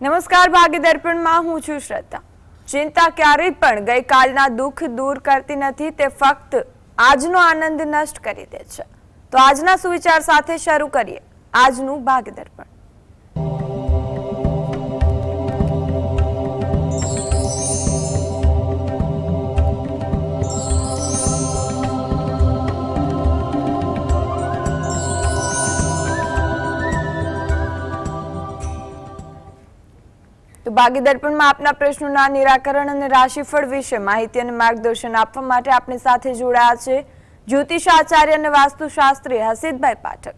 નમસ્કાર, ભાગ્ય દર્પણમાં હું છું શ્રદ્ધા। ચિંતા ક્યારેય પણ ગઈકાલના દુઃખ દૂર કરતી નથી, તે ફક્ત આજનો આનંદ નષ્ટ કરી દે છે। તો આજના સુવિચાર સાથે શરૂ કરીએ આજનું ભાગ્ય દર્પણ। તો ભાગ્ય દર્પણમાં આપના પ્રશ્નોના નિરાકરણ અને રાશિફળ વિશે માહિતી અને માર્ગદર્શન આપવા માટે આપણી સાથે જોડાયા છે જ્યોતિષાચાર્ય અને વાસ્તુશાસ્ત્રી હસીતભાઈ પાઠક।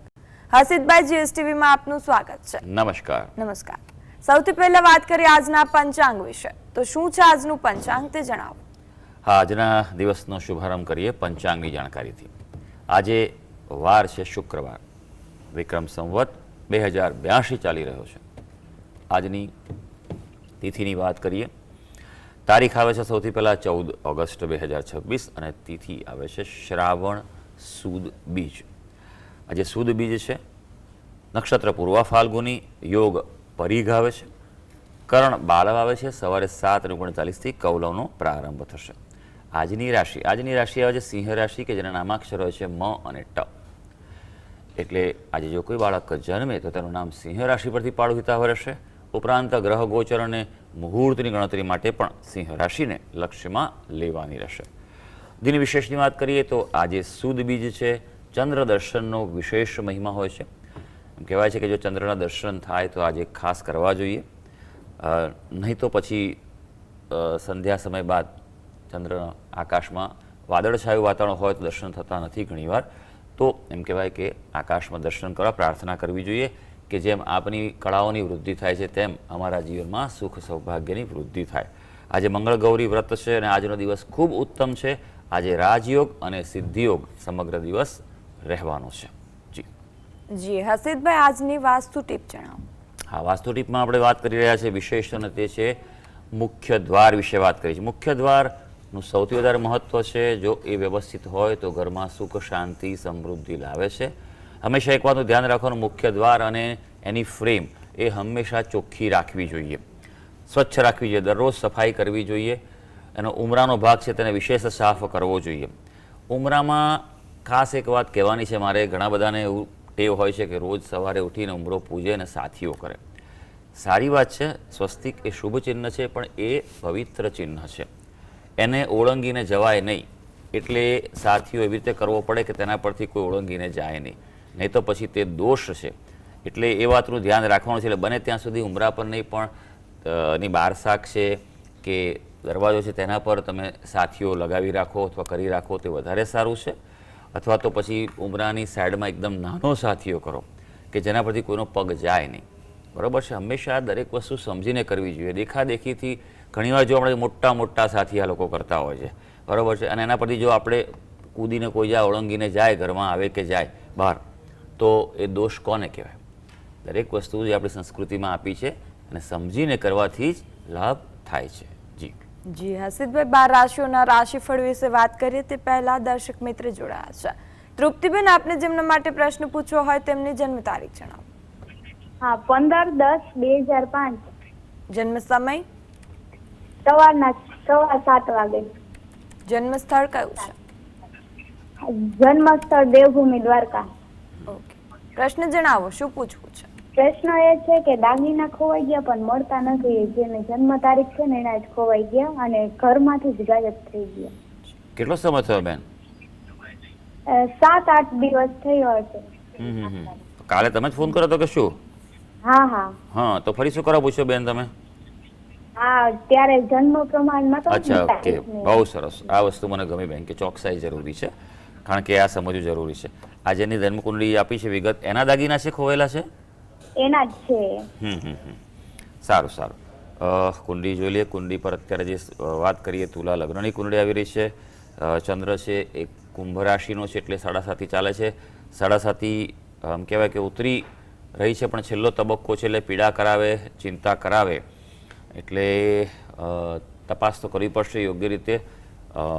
હસીતભાઈ, જીએસટીવીમાં આપનું સ્વાગત છે। નમસ્કાર। નમસ્કાર। સૌથી પહેલા વાત કરીએ આજના પંચાંગ વિશે। તો શું છે આજનું પંચાંગ તે જણાવો। હા, આજના દિવસનો શુભારંભ કરીએ પંચાંગની જાણકારીથી। આજે વાર છે શુક્રવાર, વિક્રમ સંવત 2082 ચાલી રહ્યો છે। આજની તિથિની વાત કરીએ, તારીખ આવે છે સૌથી પહેલાં 14 ઓગસ્ટ 2026 અને તિથિ આવે છે શ્રાવણ સુદ બીજ। આજે સુદ બીજ છે, નક્ષત્ર પૂર્વા ફાલ્ગુની, યોગ પરીઘ આવે છે, કરણ બાળવ આવે છે, સવારે 7:39 કૌલવનો પ્રારંભ થશે। આજની રાશિ આવે છે સિંહ રાશિ, કે જેના નામાક્ષર હોય છે મ અને ટ। એટલે આજે જો કોઈ બાળક જન્મે તો તેનું નામ સિંહ રાશિ પરથી પાડવું હિતાવહ રહેશે। ઉપરાંત ગ્રહ ગોચર અને મુહૂર્તની ગણતરી માટે પણ સિંહ રાશિને લક્ષ્યમાં લેવાની રહેશે। દિન વિશેષની વાત કરીએ તો આજે સુદ બીજ છે, ચંદ્ર દર્શનનો વિશેષ મહિમા હોય છે। એમ કહેવાય છે કે જો ચંદ્રના દર્શન થાય તો આજે ખાસ કરવા જોઈએ, નહીં તો પછી સંધ્યા સમય બાદ ચંદ્ર આકાશમાં વાદળછાયું વાતાવરણ હોય તો દર્શન થતા નથી ઘણીવાર। તો એમ કહેવાય કે આકાશમાં દર્શન કરવા પ્રાર્થના કરવી જોઈએ કે જેમ આપની કળાઓની વૃદ્ધિ થાય છે તેમ અમારા જીવનમાં સુખ સૌભાગ્યની વૃદ્ધિ થાય। આજે મંગળ ગૌરી વ્રત છે અને આજનો દિવસ ખૂબ ઉત્તમ છે। આજે રાજયોગ અને સિદ્ધિયોગ સમગ્ર દિવસ રહેવાનો છે। જી હસીતભાઈ, આજની વાસ્તુ ટીપ જણાવો। હા, વાસ્તુ ટીપમાં આપણે વાત કરી રહ્યા છીએ વિશેષ, અને તે છે મુખ્ય દ્વાર વિશે વાત કરી છે। મુખ્ય દ્વારનું સૌથી વધારે મહત્વ છે, જો એ વ્યવસ્થિત હોય તો ઘરમાં સુખ શાંતિ સમૃદ્ધિ લાવે છે। હંમેશા એક વાતનું ધ્યાન રાખવાનું, મુખ્ય દ્વાર અને એની ફ્રેમ એ હંમેશા ચોખ્ખી રાખવી જોઈએ, સ્વચ્છ રાખવી જોઈએ, દરરોજ સફાઈ કરવી જોઈએ। એનો ઉમરાનો ભાગ છે તેને વિશેષ સાફ કરવો જોઈએ। ઉમરામાં ખાસ એક વાત કહેવાની છે મારે, ઘણા બધાને એવું ટેવ હોય છે કે રોજ સવારે ઉઠીને ઉમરો પૂજે અને સાથીઓ કરે। સારી વાત છે, સ્વસ્તિક એ શુભ ચિહ્ન છે, પણ એ પવિત્ર ચિહ્ન છે, એને ઓળંગીને જવાય નહીં। એટલે સાથીઓ એવી રીતે કરવો પડે કે તેના પરથી કોઈ ઓળંગીને જાય નહીં તો પછી તે દોષ છે। એટલે એ વાતનું ધ્યાન રાખવાનું છે। એટલે બને ત્યાં સુધી ઉમરા પર નહીં, પણ એની બાર શાક છે કે દરવાજો છે તેના પર તમે સાથીઓ લગાવી રાખો અથવા કરી રાખો તે વધારે સારું છે। અથવા તો પછી ઉમરાની સાઈડમાં એકદમ નાનો સાથીઓ કરો કે જેના પરથી કોઈનો પગ જાય નહીં, બરાબર છે। હંમેશા દરેક વસ્તુ સમજીને કરવી જોઈએ। દેખાદેખીથી ઘણીવાર જો આપણે મોટા મોટા સાથી આ લોકો કરતા હોય છે, બરાબર છે, અને એના પરથી જો આપણે કૂદીને કોઈ જાય, ઓળંગીને જાય, ઘરમાં આવે કે જાય બહાર, તો એ દોષ કોને કહેવાય? દરેક વસ્તુ જે આપણી સંસ્કૃતિમાં આપી છે અને સમજીને કરવાથી જ લાભ થાય છે। જી હસીતભાઈ, 12 રાશિઓના રાશિફળ વિશે વાત કરીએ તે પહેલા દર્શક મિત્ર જોડાયા છે। તૃપ્તિબેન, આપને જેમના માટે પ્રશ્ન પૂછવો હોય તેમની જન્મ તારીખ જણાવો। હા, 15/10/2005। જન્મ સમય? સવારના 7:15 વાગે। જન્મ સ્થળ કયું છે? જન્મસ્થળ દેવભૂમિ દ્વારકા। ઓકે, પ્રશ્ન જણાવો, શું પૂછવું છે? પ્રશ્ન એ છે કે દાગીના ખોવાઈ ગયા પણ મળતા નથી, જેની જન્મ તારીખ છે ને એના જ ખોવાઈ ગયા અને ઘરમાંથી જ ગાયબ થઈ ગયા। કેટલો સમય થયો બેન? 7-8 દિવસ થયો હશે। કાલે તમે જ ફોન કર્યો હતો કે શું? હા હા હા, તો ફરી શું કરવા પૂછ્યો બેન તમે? હા, ત્યારે જન્મ પ્રમાણમાં તો અચ્છા, ઓકે, બહુ સરસ। આ વસ્તુ મને ગમી બેન કે ચોકસાઈ જરૂરી છે, કારણ કે આ સમજવું જરૂરી છે। આજે એની જન્મકુંડળી આપી છે વિગત, એના દાગીના છે ખોવાયેલા છે? એના જ છે। સારું સારું, કુંડળી જોઈ લઈએ। કુંડળી પર અત્યારે જે વાત કરીએ, તુલા લગ્નની કુંડળી આવી રહી છે। ચંદ્ર છે એ કુંભ રાશિનો છે, એટલે 7.5 ચાલે છે। 7.5 આમ કહેવાય કે ઉતરી રહી છે, પણ છેલ્લો તબક્કો છે, એટલે પીડા કરાવે, ચિંતા કરાવે, એટલે તપાસ તો કરવી પડશે યોગ્ય રીતે।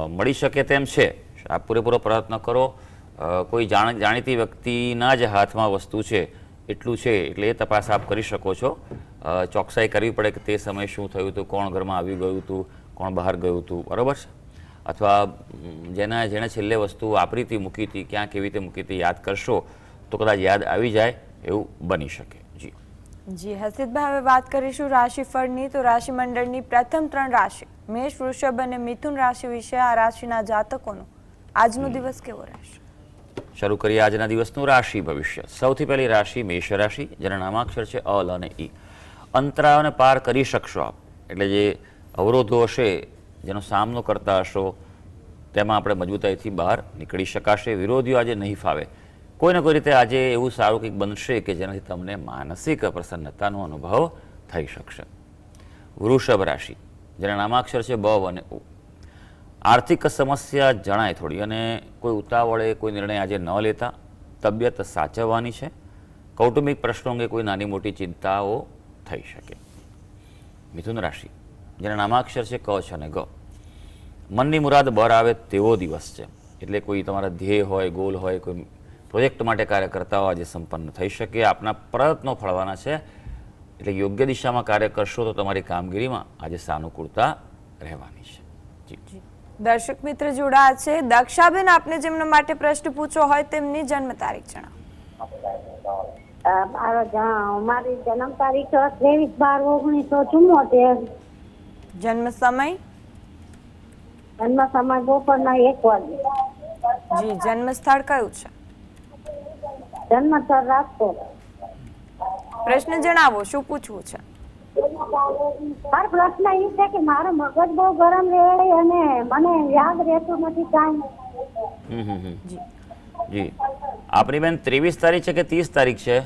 મળી શકે તેમ છે, આપ પૂરેપૂરો પ્રયત્ન કરો। કોઈ જાણીતી વ્યક્તિના જ હાથમાં વસ્તુ છે એટલું છે એટલે એ તપાસ આપ કરી શકો છો. ચોકસાઈ કરવી પડે કે તે સમયે શું થયું હતું, કોણ ઘરમાં આવી ગયું હતું, કોણ બહાર ગયું હતું, બરાબર છે. અથવા જેણે છેલ્લે વસ્તુ વાપરી હતી, મૂકી હતી, ક્યાં કેવી રીતે મૂકી હતી યાદ કરશો તો કદાચ યાદ આવી જાય એવું બની શકે. જી જી હસીદભાઈ, હવે વાત કરીશું રાશિફળની. તો રાશિ મંડળની પ્રથમ 3 રાશિ મેષ, વૃષભ અને મિથુન રાશિ વિશે આ રાશિના જાતકોનો આજનો દિવસ કેવો રહેશે? શરૂ કરીએ આજના દિવસનું રાશિ ભવિષ્ય. સૌથી પહેલી રાશિ મેષ રાશિ, જેના નામાક્ષર છે અ, લ અને ઈ. અંતરાયોને પાર કરી શકશો આપ, એટલે જે અવરોધો હશે જેનો સામનો કરતા હશો તેમાં આપણે મજબૂતાઈથી બહાર નીકળી શકાશે. વિરોધીઓ આજે નહીં ફાવે. કોઈને કોઈ રીતે આજે એવું સારું કંઈક બનશે કે જેનાથી તમને માનસિક પ્રસન્નતાનો અનુભવ થઈ શકશે. વૃષભ રાશિ, જેના નામાક્ષર છે બ અને ઉ. આર્થિક સમસ્યા જણાય થોડી, અને કોઈ ઉતાવળે કોઈ નિર્ણય આજે ન લેતા. તબિયત સાચવવાની છે. કૌટુંબિક પ્રશ્નો અંગે કોઈ નાની મોટી ચિંતાઓ થઈ શકે. મિથુન રાશિ, જેના નામાક્ષર છે ક છે અને ગ. મનની મુરાદ બર આવે તેવો દિવસ છે, એટલે કોઈ તમારા ધ્યેય હોય, ગોલ હોય, કોઈ પ્રોજેક્ટ માટે કાર્ય કરતા હોય આજે સંપન્ન થઈ શકે. આપના પ્રયત્નો ફળવાના છે, એટલે યોગ્ય દિશામાં કાર્ય કરશો તો તમારી કામગીરીમાં આજે સાનુકૂળતા રહેવાની છે. જી દર્શક મિત્ર જોડાયા છે. દક્ષાબેન, આપને જેમના માટે પ્રશ્ન પૂછવો હોય તેમની જન્મ તારીખ જણાવો. મારી જન્મ તારીખ 23/12/1974. જન્મ સમય? જન્મ સમય બપોરના 1 વાગે. જી જન્મ સ્થળ કયું છે? જન્મ સ્થળ રાજકોટ. પ્રશ્ન જણાવો, શું પૂછવું છે? મારો પ્રશ્ન એ છે કે મારો મગજ બહુ ગરમ રહે અને મને યાદ રહેતું નથી કાંઈ. જી આપણી બેન 23 તારીખ છે કે 30 તારીખ છે?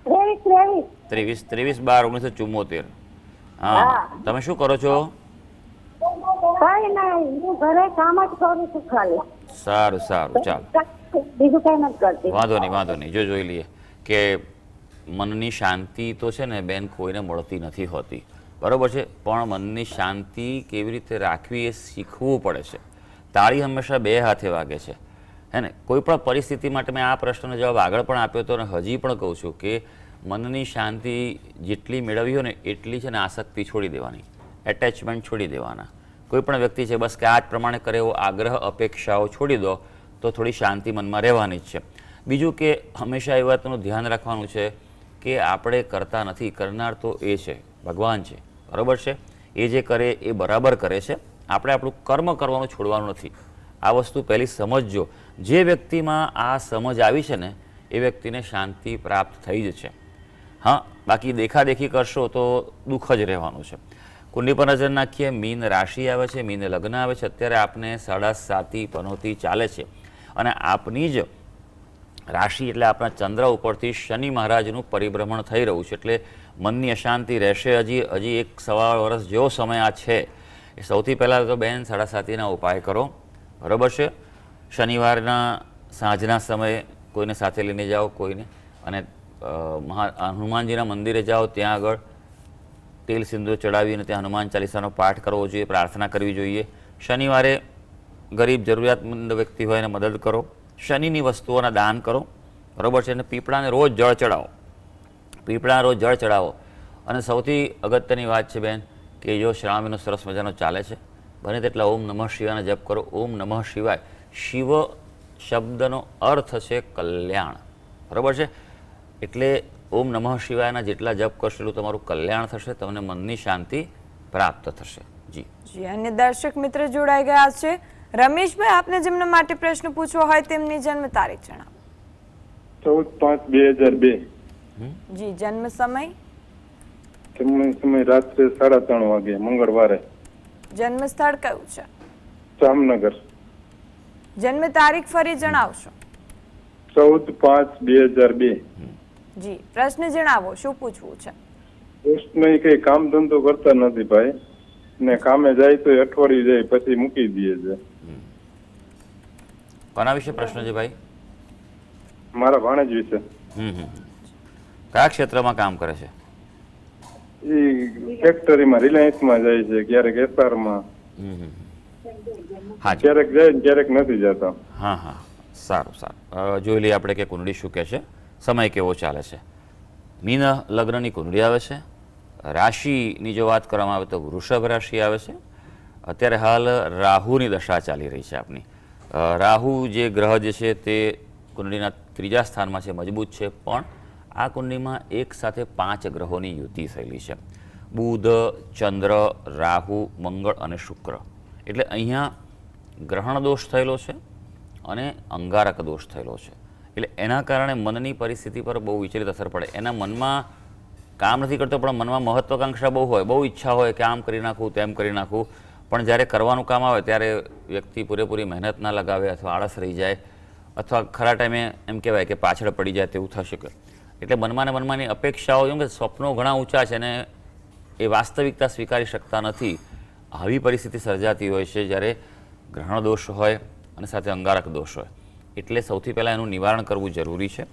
23/12/1974. હા, તમે શું કરો છો? કઈ નહીં, હું ઘરે કામ જ કરું છું ખાલી. સારું સારું, ચાલો, બીજું કઈ નથી કરતી. વાંધો નહીં. જો જોઈ લઈએ કે મનની શાંતિ તો છે ને બેન કોઈને મળતી નથી હોતી, બરાબર છે, પણ મનની શાંતિ કેવી રીતે રાખવી એ શીખવું પડે છે. તાળી હંમેશા 2 હાથે વાગે છે, હે ને. કોઈ પણ પરિસ્થિતિ માટે મેં આ પ્રશ્નનો જવાબ આગળ પણ આપ્યો હતો અને હજી પણ કહું છું કે મનની શાંતિ જેટલી મેળવી હોય ને એટલી છે ને આસક્તિ છોડી દેવાની, એટેચમેન્ટ છોડી દેવાના. કોઈ પણ વ્યક્તિ છે બસ કે આ જ પ્રમાણે કરે એવો આગ્રહ, અપેક્ષાઓ છોડી દો તો થોડી શાંતિ મનમાં રહેવાની જ છે. બીજું કે હંમેશા એ વાતનું ધ્યાન રાખવાનું છે કે આપણે કરતા નથી, કરનાર તો એ છે, ભગવાન છે, બરાબર છે. એ જે કરે એ બરાબર કરે છે. આપણે આપણું કર્મ કરવાનું છોડવાનું નથી. આ વસ્તુ પહેલી સમજજો. જે વ્યક્તિમાં આ સમજ આવી છે ને એ વ્યક્તિને શાંતિ પ્રાપ્ત થઈ જ છે. હા, બાકી દેખાદેખી કરશો તો દુઃખ જ રહેવાનું છે. કુંડલી પર નજર નાખીએ. મીન રાશિ આવે છે, મીન લગ્ન આવે છે. અત્યારે આપને 7.5 પનોતી ચાલે છે અને આપની જ રાશિ એટલે આપણા ચંદ્ર ઉપરથી શનિ મહારાજનું પરિભ્રમણ થઈ રહ્યું છે, એટલે મનની અશાંતિ રહેશે. હજી 1.25 વર્ષ જેવો સમય આ છે. એ સૌથી પહેલાં તો બેન 7.5ના ઉપાય કરો, બરાબર છે. શનિવારના સાંજના સમયે કોઈને સાથે લઈને જાઓ, કોઈને, અને હનુમાનજીના મંદિરે જાઓ, ત્યાં આગળ તેલ સિંદૂર ચડાવીને ત્યાં હનુમાન ચાલીસાનો પાઠ કરવો જોઈએ, પ્રાર્થના કરવી જોઈએ. શનિવારે ગરીબ જરૂરિયાતમંદ વ્યક્તિ હોય એને મદદ કરો. શનિની વસ્તુઓના દાન કરો, બરાબર છે. અને પીપળાને રોજ જળ ચડાવો. અને સૌથી અગત્યની વાત છે બેન કે જો શ્રાવણ મહિનો સરસ મજાનો ચાલે છે, બને તેટલા ઓમ નમઃ શિવાયનો જપ કરો. ઓમ નમઃ શિવાય, શિવ શબ્દનો અર્થ છે કલ્યાણ, બરાબર છે. એટલે ઓમ નમઃ શિવાયના જેટલા જપ કરશો એટલું તમારું કલ્યાણ થશે, તમને મનની શાંતિ પ્રાપ્ત થશે. જી અન્ય દર્શક મિત્ર જોડાઈ ગયા છે. રમેશભાઈ, આપને જેમના માટે પ્રશ્ન પૂછવો હોય તેમની જન્મ તારીખ જણાવો. 14/5/2002. જી જન્મ સમય? સમય રાત્રે 3:30 વાગે, મંગળવારે. જન્મ સ્થળ કયું છે? જામનગર. જન્મ તારીખ ફરી જણાવશો? 14/5/2002. જી પ્રશ્ન જણાવો, શું પૂછવું છે? પ્રશ્ન કઈ કામ ધંધો કરતા નથી ભાઈ, ને કામે જાય તો અઠવાડિયું જાય પછી મૂકી દે છે. કોના વિશે પ્રશ્ન છે ભાઈ? મારા ભાણેજ વિશે. કયા ક્ષેત્રમાં કામ કરે છે? એ ફેક્ટરીમાં, રિલાયન્સમાં જાય છે, ક્યારેક એસઆરમાં, ક્યારેક જાય ક્યારેક નથી જતા. હા, સારું. જોઈ લઈએ આપણે કે કુંડળી શું કહે છે. સમય કેવો ચાલે છે. મીન લગ્નની કુંડળી આવે છે. રાશિની જો વાત કરવામાં આવે તો વૃષભ રાશિ આવે છે. અત્યારે હાલ રાહુની દશા ચાલી રહી છે આપની. રાહુ જે ગ્રહ જે છે તે કુંડળીના 3જા સ્થાનમાં છે, મજબૂત છે, પણ આ કુંડળીમાં એક સાથે 5 ગ્રહોની યુતિ થયેલી છે. બુધ, ચંદ્ર, રાહુ, મંગળ અને શુક્ર. એટલે અહીંયા ગ્રહણ દોષ થયેલો છે અને અંગારક દોષ થયેલો છે. એટલે એના કારણે મનની પરિસ્થિતિ પર બહુ વિચલિત અસર પડે. એના મનમાં કામ નથી કરતો, પણ મનમાં મહત્વાકાંક્ષા બહુ હોય, બહુ ઈચ્છા હોય કે આમ કરી નાખું, તેમ કરી નાખું, પણ જ્યારે કરવાનું કામ આવે ત્યારે વ્યક્તિ પૂરેપૂરી મહેનત ના લગાવે અથવા આળસ રહી જાય અથવા ખરા ટાઈમે એમ કહેવાય કે પાછળ પડી જાય તેવું થશે. એટલે મનમાં ને મનમાંની અપેક્ષાઓ, જેમ કે સ્વપ્નો ઘણા ઊંચા છે અને એ વાસ્તવિકતા સ્વીકારી શકતા નથી. આવી પરિસ્થિતિ સર્જાતી હોય છે જ્યારે ગ્રહણ દોષ હોય અને સાથે અંગારક દોષ હોય. એટલે સૌથી પહેલાં એનું નિવારણ કરવું જરૂરી છે.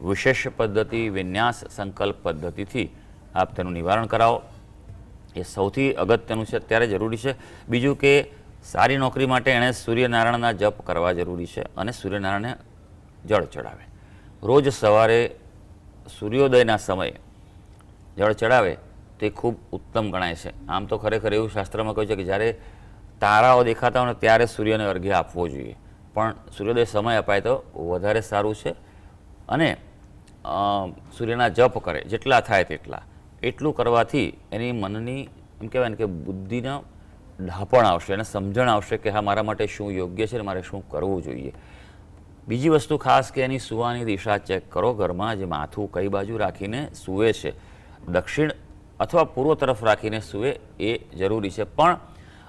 વિશેષ પદ્ધતિ, વિન્યાસ સંકલ્પ પદ્ધતિથી આપ તેનું નિવારણ કરાવો, એ સૌથી અગત્યનું છે, અત્યારે જરૂરી છે. બીજું કે સારી નોકરી માટે એણે સૂર્યનારાયણના જપ કરવા જરૂરી છે અને સૂર્યનારાયણને જળ ચડાવે. રોજ સવારે સૂર્યોદયના સમયે જળ ચડાવે તે ખૂબ ઉત્તમ ગણાય છે. આમ તો ખરેખર એવું શાસ્ત્રમાં કહ્યું છે કે જ્યારે તારાઓ દેખાતા હોય ને ત્યારે સૂર્યને અર્ઘ્ય આપવો જોઈએ, પણ સૂર્યોદય સમય અપાય તો વધારે સારું છે. અને સૂર્યના જપ કરે જેટલા થાય તેટલા, એટલું કરવાથી એની મનની એમ કહેવાય ને કે બુદ્ધિના ઢાપણ આવશે અને સમજણ આવશે કે હા, મારા માટે શું યોગ્ય છે ને મારે શું કરવું જોઈએ. બીજી વસ્તુ ખાસ કે એની સૂવાની દિશા ચેક કરો. ઘરમાં જે માથું કઈ બાજુ રાખીને સૂવે છે, દક્ષિણ અથવા પૂર્વ તરફ રાખીને સૂવે એ જરૂરી છે. પણ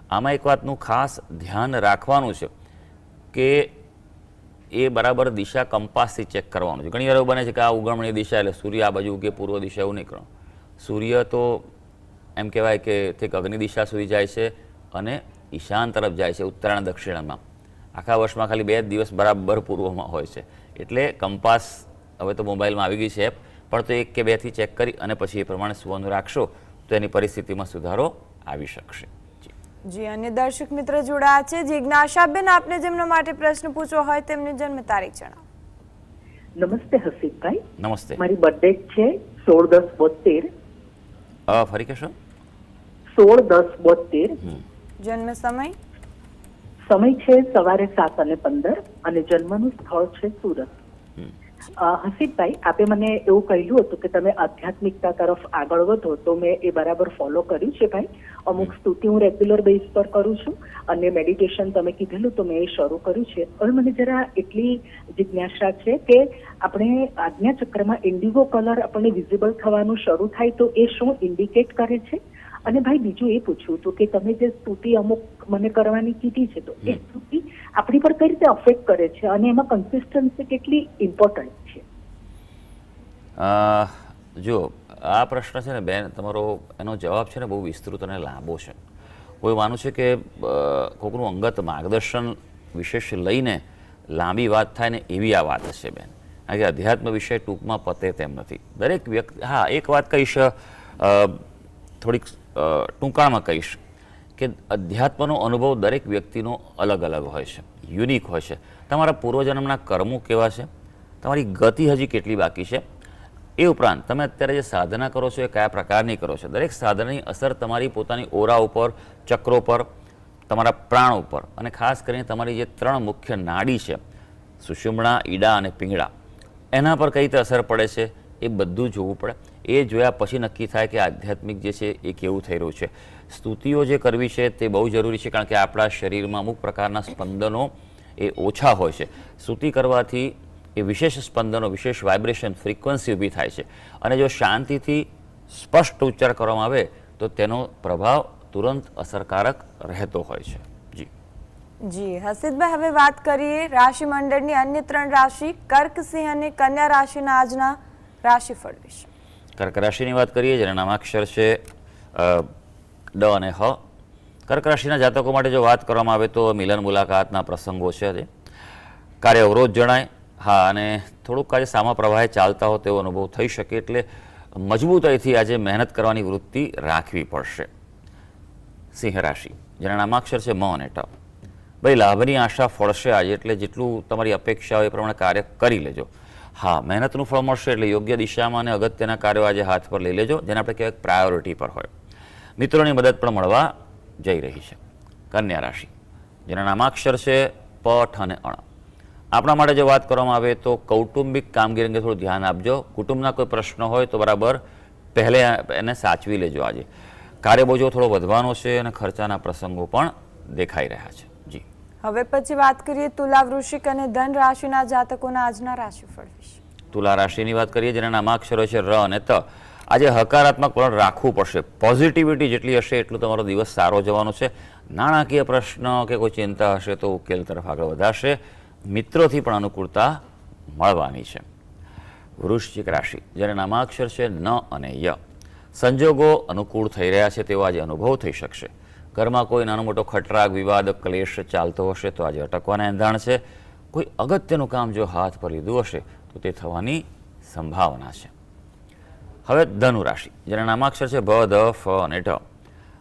આમાં એક વાતનું ખાસ ધ્યાન રાખવાનું છે કે એ બરાબર દિશા કંપાસથી ચેક કરવાનું છે. ઘણી વાર એવું બને છે કે આ ઉગમણી દિશા એટલે સૂર્ય આ બાજુ ઉગે, પૂર્વ દિશા, એવું નહીં કરવાનું. સૂર્ય તો એમ કહેવાય કે તે અગ્નિ દિશા સુધી જાય છે અને ઈશાન તરફ જાય છે, ઉત્તરાયણ દક્ષિણમાં. આખા વર્ષમાં ખાલી 2 દિવસ બરાબર પૂર્વમાં હોય છે. એટલે કંપાસ હવે તો મોબાઈલમાં આવી ગઈ છે એપ, પણ તો 1 કે 2 થી ચેક કરી અને પછી એ પ્રમાણે સુવાનું રાખશો તો એની પરિસ્થિતિમાં સુધારો આવી શકશે. જી, અને દર્શક મિત્ર જોડાયા છે. જિજ્ઞાસાબેન, આપને જેમના માટે પ્રશ્ન પૂછવો હોય તેમની જન્મ તારીખ જણાવો. નમસ્તે હસીબભાઈ. નમસ્તે. મારી બર્થડે છે 16/10/72. ફરી કહેશો? 16/10/72. જન્મ સમય? સમય છે સવારે 7:15 અને જન્મનું સ્થળ છે સુરત. હસીબભાઈ, આપે મને એવું કહ્યું હતું કે તમે આધ્યાત્મિકતા તરફ આગળ વધો, તો મેં એ બરાબર ફોલો કર્યું છે ભાઈ. અમુક સ્તુતિ હું રેગ્યુલર બેઝ પર કરું છું અને મેડિટેશન તમે કીધેલું તો મેં એ શરૂ કર્યું છે. હવે મને જરા એટલી જિજ્ઞાસા છે કે આપણે આજ્ઞા ચક્રમાં ઇન્ડિગો કલર આપણને વિઝિબલ થવાનું શરૂ થાય તો એ શું ઇન્ડિકેટ કરે છે? અને ભાઈ બીજું એ પૂછવું હતું કે તમે જે સ્તુતિ અમુક મને કરવાની કીધી છે, તો એ સ્તુતિ આપણી પર કઈ રીતે અફેક્ટ કરે છે અને એમાં કન્સિસ્ટન્સી કેટલી ઇમ્પોર્ટન્ટ છે? જો આ પ્રશ્ન છે ને બેન, તમારો એનો જવાબ છે ને બહુ વિસ્તૃત અને લાંબો છે. કોઈ માનું છે કે કોઈકનું અંગત માર્ગદર્શન વિશેષ લઈને લાંબી વાત થાય ને એવી આ વાત હશે બેન. કારણ કે અધ્યાત્મ વિષય ટૂંકમાં પતે તેમ નથી. દરેક વ્યક્તિ, હા એક વાત કહીશ, થોડીક ટૂંકાણમાં કહીશ કે અધ્યાત્મનો અનુભવ દરેક વ્યક્તિનો અલગ અલગ હોય છે, યુનિક હોય છે. તમારા પૂર્વજન્મના કર્મો કેવા છે, તમારી ગતિ હજી કેટલી બાકી છે, એ ઉપરાંત તમે અત્યારે જે સાધના કરો છો એ કયા પ્રકારની કરો છો. દરેક સાધનાની અસર તમારી પોતાની ઓરા ઉપર, ચક્રો પર, તમારા પ્રાણ ઉપર અને ખાસ કરીને તમારી જે 3 મુખ્ય નાડી છે, સુષુમ્ણા, ઈડા અને પિંગળા, એના પર કઈ રીતે અસર પડે છે એ બધું જોવું પડે. એ જોયા પછી નક્કી થાય કે આધ્યાત્મિક જે છે એ કેવું થઈ રહ્યું છે. સ્તુતિઓ જે કરવી છે તે બહુ જરૂરી છે, કારણ કે આપણા શરીરમાં અમુક પ્રકારના સ્પંદનો એ ઓછા હોય છે. સ્તુતિ કરવાથી એ વિશેષ સ્પંદનો, વિશેષ વાઇબ્રેશન, ફ્રીક્વન્સી ઊભી થાય છે અને જો શાંતિથી સ્પષ્ટ ઉચ્ચાર કરવામાં આવે તો તેનો પ્રભાવ તુરંત અસરકારક રહેતો હોય છે. જી જી હસીદભાઈ, હવે વાત કરીએ રાશિ મંડળની અન્ય 3 રાશિ કર્ક, સિંહ અને કન્યા રાશિના આજના રાશિફળ વિશે. કર્ક રાશિની વાત કરીએ, જેના નામાક્ષર છે ડ અને હ. કર્ક રાશિના જાતકો માટે જો વાત કરવામાં આવે તો મિલન મુલાકાતના પ્રસંગો છે, કાર્ય અવરોધ જણાય. હા, અને થોડુંક આજે સામા પ્રવાહે ચાલતા હો તેવો અનુભવ થઈ શકે, એટલે મજબૂતાઈથી આજે મહેનત કરવાની વૃત્તિ રાખવી પડશે. સિંહ રાશિ, જેના નામાક્ષર છે મ અને ટ. ભાઈ, લાભની આશા ફળશે આજે, એટલે જેટલું તમારી અપેક્ષા હોય એ પ્રમાણે કાર્ય કરી લેજો. હા, મહેનતનું ફળ મળશે એટલે યોગ્ય દિશામાં અને અગત્યના કાર્યો આજે હાથ પર લઈ લેજો, જેને આપણે કહેવાય પ્રાયોરિટી પર હોય. મિત્રોની મદદ પણ મળવા જઈ રહી છે. કન્યા રાશિ, જેના નામાક્ષર છે પઠ અને અણ. આપણા માટે જો વાત કરવામાં આવે તો કૌટુંબિક કામગીરી અંગે થોડું ધ્યાન આપજો. કુટુંબના કોઈ પ્રશ્ન હોય તો બરાબર પહેલે એને સાચવી લેજો. આજે કાર્યબોજો થોડો વધવાનો છે અને ખર્ચાના પ્રસંગો પણ દેખાઈ રહ્યા છે. જી, હવે પછી વાત કરીએ તુલા, વૃશ્ચિક અને ધન રાશિના જાતકોના આજના રાશિફળ વિશે. તુલા રાશિની વાત કરીએ, જેના નામાક્ષરો છે ર અને ત. આજે હકારાત્મક વલણ રાખવું પડશે. પોઝિટિવિટી જેટલી હશે એટલું તમારો દિવસ સારો જવાનો છે. નાણાકીય પ્રશ્ન કે કોઈ ચિંતા હશે તો ઉકેલ તરફ આગળ વધારશે. મિત્રોથી પણ અનુકૂળતા મળવાની છે. વૃશ્ચિક રાશિ, જેના નામાક્ષર છે ન અને ય. સંજોગો અનુકૂળ થઈ રહ્યા છે તેવો આજે અનુભવ થઈ શકશે. ઘરમાં કોઈ નાનો મોટો ખટરાગ, વિવાદ, ક્લેશ ચાલતો હશે તો આજે અટકવાના એંધાણ છે. કોઈ અગત્યનું કામ જો હાથ પર લીધું હશે તો તે થવાની સંભાવના છે. હવે ધનુ રાશિ, જેના નામાક્ષર છે ભ, ધ, ફ અને ઢ.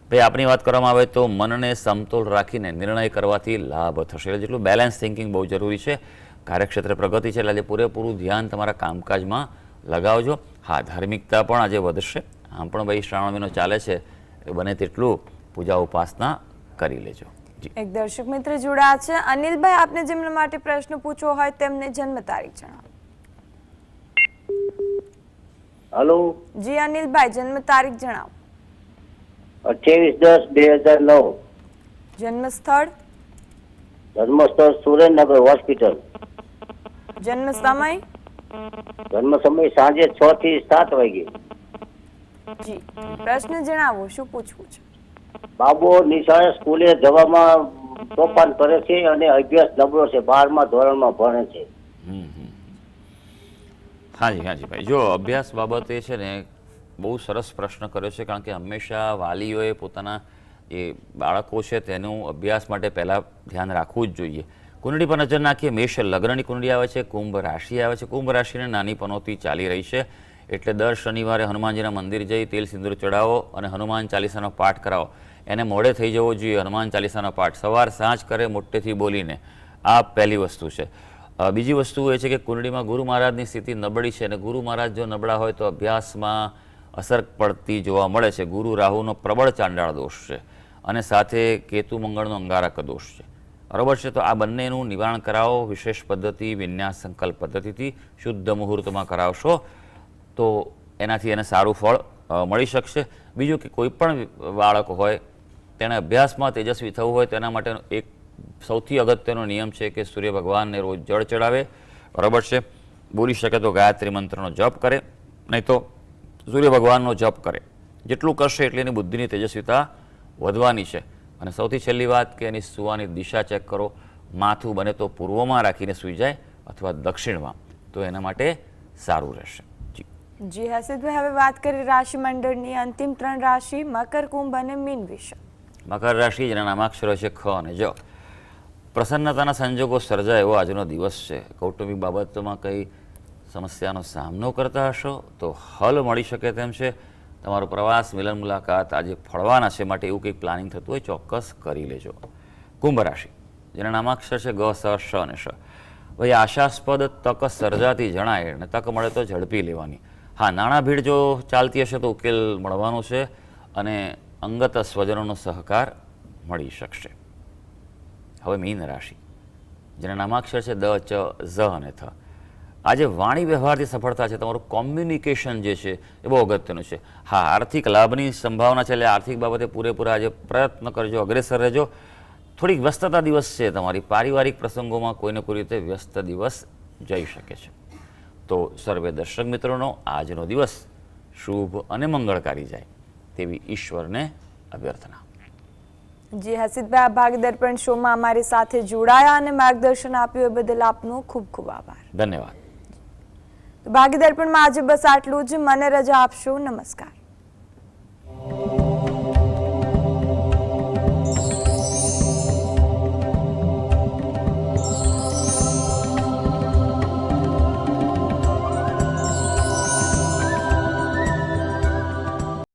ભાઈ, આપણી વાત કરવામાં આવે તો મનને સમતોલ રાખીને નિર્ણય કરવાથી લાભ થશે. એટલે જેટલું બેલેન્સ થિંકિંગ બહુ જરૂરી છે. કાર્યક્ષેત્રે પ્રગતિ છે એટલે આજે પૂરેપૂરું ધ્યાન તમારા કામકાજમાં લગાવજો. હા, ધાર્મિકતા પણ આજે વધશે. આમ પણ ભાઈ શ્રાવણ મહિનો ચાલે છે એટલે બને તેટલું પૂજા ઉપાસના કરી લેજો. જી, એક દર્શક મિત્ર જોડાયા છે. અનિલભાઈ, આપને જેમના માટે પ્રશ્ન પૂછવો હોય તેમને જન્મ તારીખ જણાવો. હલો, જી અનિલભાઈ, જન્મ તારીખ જણાવો. 28/10/2009. જન્મ સ્થળ, જન્મસ્થળ સુરેન્દ્રનગર હોસ્પિટલ. જન્મ સમય, જન્મ સમય સાંજે 6 થી 7 વાગે. જી પ્રશ્ન જણાવો, શું પૂછવું છે? બાબો નિશાળે સ્કૂલે જવામાં તોફાન કરે છે અને અભ્યાસ નબળો છે. 12મા ધોરણમાં ભણે છે. હાજી ભાઈ, જો અભ્યાસ બાબતે છે ને બહુ સરસ પ્રશ્ન કર્યો છે. કારણ કે હંમેશા વાલીઓએ પોતાના એ બાળકો છે તેનું અભ્યાસ માટે પહેલાં ધ્યાન રાખવું જ જોઈએ. કુંડળી પર નજર નાખીએ. મેષ લગ્નની કુંડળી આવે છે, કુંભ રાશિ આવે છે. કુંભ રાશિને નાની પનોતી ચાલી રહી છે એટલે દર શનિવારે હનુમાનજીના મંદિર જઈ તેલ સિંદૂર ચડાવો અને હનુમાન ચાલીસાનો પાઠ કરાવો. એને મોડે થઈ જવો જોઈએ. હનુમાન ચાલીસાનો પાઠ સવાર સાંજ કરે મોટેથી બોલીને. આ પહેલી વસ્તુ છે. બીજી વસ્તુ એ છે કે કુંડળીમાં ગુરુ મહારાજની સ્થિતિ નબળી છે અને ગુરુ મહારાજ જો નબળા હોય તો અભ્યાસમાં અસર પડતી જોવા મળે છે. ગુરુ રાહુનો પ્રબળ ચાંડાળ દોષ છે અને સાથે કેતુ મંગળનો અંગારક દોષ છે. બરાબર છે? તો આ બંનેનું નિવારણ કરાવો. વિશેષ પદ્ધતિ, વિન્યાસ સંકલ્પ પદ્ધતિથી શુદ્ધ મુહૂર્તમાં કરાવશો તો એનાથી એને સારું ફળ મળી શકશે. બીજું કે કોઈ પણ બાળક હોય તેણે અભ્યાસમાં તેજસ્વી થવું હોય તો એના માટેનો એક સૌથી અગત્યનો નિયમ છે કે સૂર્ય ભગવાનને રોજ જળ ચડાવે. બરાબર છે? બોલી શકે તો ગાયત્રી મંત્રનો જપ કરે, નહીં તો સૂર્ય ભગવાનનો જપ કરે. જેટલું કરશે એટલી એની બુદ્ધિની તેજસ્વીતા વધવાની છે. અને સૌથી છેલ્લી વાત કે એની સૂવાની દિશા ચેક કરો. માથું બને તો પૂર્વમાં રાખીને સૂઈ જાય અથવા દક્ષિણમાં, તો એના માટે સારું રહેશે. જી હસીદભાઈ, હવે વાત કરીએ રાશિ મંડળની અંતિમ 3 રાશિ મકર, કુંભ અને મીન વિશે. મકર રાશિ, જેના નામાક્ષરો છે ખ અને જ. પ્રસન્નતાના સંજોગો સર્જાય એવો આજનો દિવસ છે. કૌટુંબિક બાબતોમાં કંઈ સમસ્યાનો સામનો કરતા હશો તો હલ મળી શકે તેમ છે. તમારો પ્રવાસ, મિલન, મુલાકાત આજે ફળવાના છે. માટે એવું કંઈક પ્લાનિંગ થતું હોય ચોક્કસ કરી લેજો. કુંભ રાશિ, જેના નામાક્ષર છે ગ, સ, શ અને શ. ભાઈ, આશાસ્પદ તક સર્જાતી જણાય અને તક મળે તો ઝડપી લેવાની. હા, નાણાં ભીડ જો ચાલતી હશે તો ઉકેલ મળવાનો છે અને અંગત સ્વજનોનો સહકાર મળી શકશે. હવે મીન રાશિ, જેના નામાક્ષર છે દ, ચ, ઝ અને થ. આજે વાણી વ્યવહારથી સફળતા છે. તમારું કોમ્યુનિકેશન જે છે એ બહુ અગત્યનું છે. હા, આર્થિક લાભની સંભાવના છે એટલે આર્થિક બાબતે પૂરેપૂરા આજે પ્રયત્ન કરજો, અગ્રેસર રહેજો. થોડીક વ્યસ્તતા દિવસ છે તમારી. પારિવારિક પ્રસંગોમાં કોઈને કોઈ રીતે વ્યસ્ત દિવસ જઈ શકે છે. તો સર્વે દર્શક મિત્રોનો આજનો દિવસ શુભ અને મંગળકારી જાય તેવી ઈશ્વરને અભ્યર્થના. જી હસીદભાઈ, આ ભાગ દર્પણ શોમાં અમારી સાથે જોડાયા અને માર્ગદર્શન આપ્યું એ બદલ આપનો ખૂબ ખૂબ આભાર. ધન્યવાદ. ભાગી દર્પણમાં આજે બસ આટલું જ. મને રજા આપશો. નમસ્કાર.